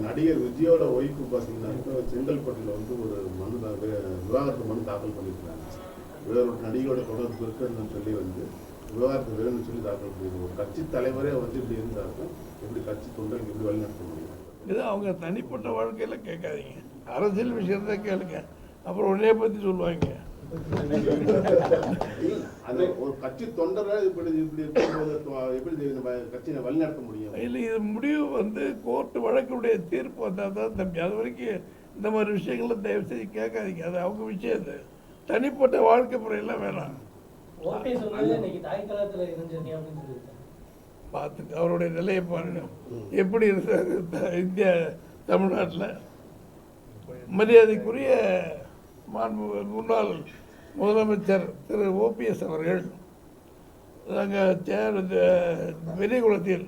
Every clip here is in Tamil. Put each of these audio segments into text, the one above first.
நடிகர் விஜயோட ஒய்ஃபு பார்த்தீங்கன்னா செங்கல்பட்டில் வந்து ஒரு விவாகரத்து மனு தாக்கல் பண்ணியிருக்காங்க. வேறொரு நடிகையோட தொடர்பு இருக்குன்னு சொல்லி வந்து விவாகரத்து வேணும்னு சொல்லி தாக்கல் பண்ணியிருக்கோம். ஒரு கட்சி தலைவரே வந்து இப்படி இருந்தாலும் எப்படி கட்சி தொண்டர்கள் இப்படி வழிநடத்த முடியும்? இது அவங்க தனிப்பட்ட வாழ்க்கையில் கேட்காதீங்க, அரசியல் விஷயத்தை கேளுங்க, அப்புறம் உடனே பற்றி சொல்லுவாங்க. அந்த ஒரு கட்சி தொண்டரை இப்படி எப்படி கட்சியை வழிநடத்த முடியும்? இல்லை, இது முடிவு வந்து கோர்ட்டு வழக்குடைய தீர்ப்பு வந்தால் தான் தம்பி. அது வரைக்கும் இந்த மாதிரி விஷயங்களை தயவு செய்து கேட்காதீங்க. அது அவங்க விஷயம். அது தனிப்பட்ட வாழ்க்கை முறையெல்லாம் வேணாம். பார்த்துட்டு அவருடைய நிலையை பாருங்க, எப்படி இருந்தார் இந்தியா தமிழ்நாட்டில். மரியாதைக்குரிய முன்னாள் முதலமைச்சர் திரு ஓபிஎஸ் அவர்கள் நாங்கள் பெரியகுளத்தில்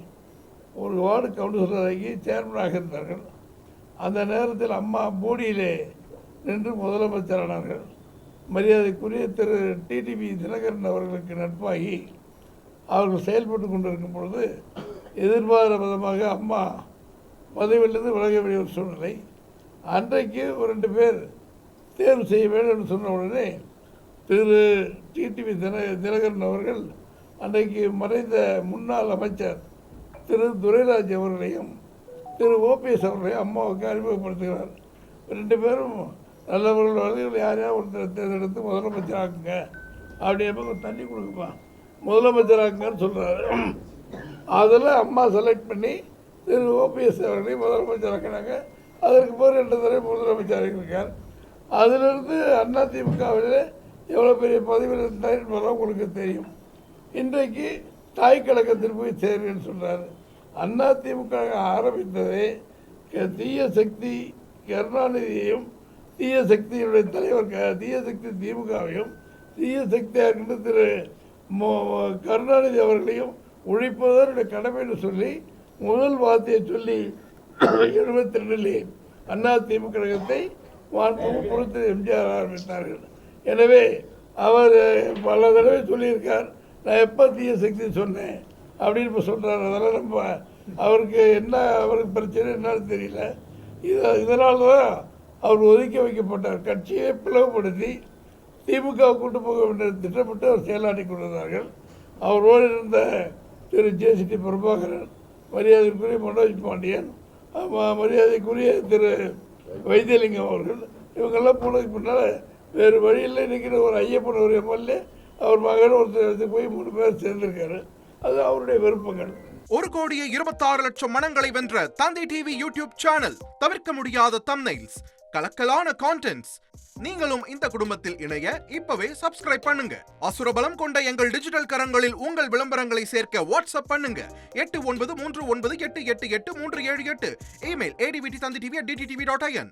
ஒரு வார்டு கவுன்சிலராகி சேர்மனாக இருந்தார்கள். அந்த நேரத்தில் அம்மா மோடியிலே நின்று முதலமைச்சரானார்கள். மரியாதைக்குரிய திரு டிடிவி தினகரன் அவர்களுக்கு நட்பாகி அவர்கள் செயல்பட்டு கொண்டிருக்கும் பொழுது எதிர்பாராத விதமாக அம்மா பதவியிலிருந்து விலக வேண்டிய ஒரு சூழ்நிலை. அன்றைக்கு ஒரு 2 பேர் தேர்வு செய்ய வேண்டும் என்று சொன்ன உடனே திரு டிடிவி தினகரன் அவர்கள் அன்றைக்கு மறைந்த முன்னாள் அமைச்சர் திரு துரைராஜ் அவர்களையும் திரு ஓபிஎஸ் அவர்களையும் அம்மாவுக்கு அறிமுகப்படுத்துகிறார். 2 பேரும் நல்லவர்கள் யாரையா ஒருத்தர் தேர்ந்தெடுத்து முதலமைச்சராக்குங்க, அப்படியே தண்ணி கொடுக்குப்பா முதலமைச்சராக்குங்கன்னு சொல்கிறாரு. அதில் அம்மா செலக்ட் பண்ணி திரு ஓபிஎஸ் அவர்களையும் முதலமைச்சராக்கினாங்க. அதற்கு பிறகு 2 தடவை முதலமைச்சராக இருக்கார். அதிலிருந்து அதிமுகவில் எவ்வளோ பெரிய பதவியில் இருந்தார் என்பதெல்லாம் உங்களுக்கு தெரியும். இன்றைக்கு தாய் கழகத்தில் போய் சேருன்னு சொல்கிறார். அதிமுக ஆரம்பித்ததே தீய சக்தி கருணாநிதியையும் தீய சக்தியினுடைய தலைவர் தீய சக்தி திமுகவையும் தீய சக்தியாக இருக்கின்ற திரு கருணாநிதி அவர்களையும் ஒழிப்பதனுடைய கடமை என்று சொல்லி முதல் வார்த்தையை சொல்லி 72 அதிமுக கழகத்தை புறத்தில் எம்ஜிஆர் ஆரம்பித்தார்கள். எனவே அவர் பல தடவை சொல்லியிருக்கார், நான் எப்போ தீய சக்தி சொன்னேன் அப்படின்னு இப்போ சொல்கிறார். அதெல்லாம் நம்ம அவருக்கு பிரச்சனை என்னன்னு தெரியல. இதனால தான் அவர் ஒதுக்கி வைக்கப்பட்டார். கட்சியை பிளவுபடுத்தி திமுகவை கொண்டு போக வேண்டிய திட்டமிட்டு அவர் செயலாற்றி கொண்டிருந்தார்கள். அவரோடு இருந்த திரு ஜேசிடி பிரபாகரன், மரியாதைக்குரிய மனோஜ் பாண்டியன், மரியாதைக்குரிய திரு வைத்தியலிங்கம் அவர்கள், இவங்கெல்லாம் போனதுக்கு பின்னால் வேறு வழியில் நிற்கிற ஒரு ஐயப்பன் ஒரு எம்எல்ஏ அவர் மகன் ஒருத்தர் போய் 3 பேர் சேர்ந்திருக்காரு. அது அவருடைய விருப்பங்கள். 1,26,00,000 மனங்களை வென்ற தந்தி டிவி யூடியூப் சேனல். தவிர்க்க முடியாத தம்ப்நெயில்ஸ், கலக்கலான கான்டென்ட்ஸ். நீங்களும் இந்த குடும்பத்தில் இணைய இப்பவே சப்ஸ்கிரைப் பண்ணுங்க. அசுரபலம் கொண்ட எங்கள் டிஜிட்டல் கரங்களில் உங்கள் விளம்பரங்களை சேர்க்க வாட்ஸ்அப் பண்ணுங்க. 8939888838. Email advttv@dttv.in.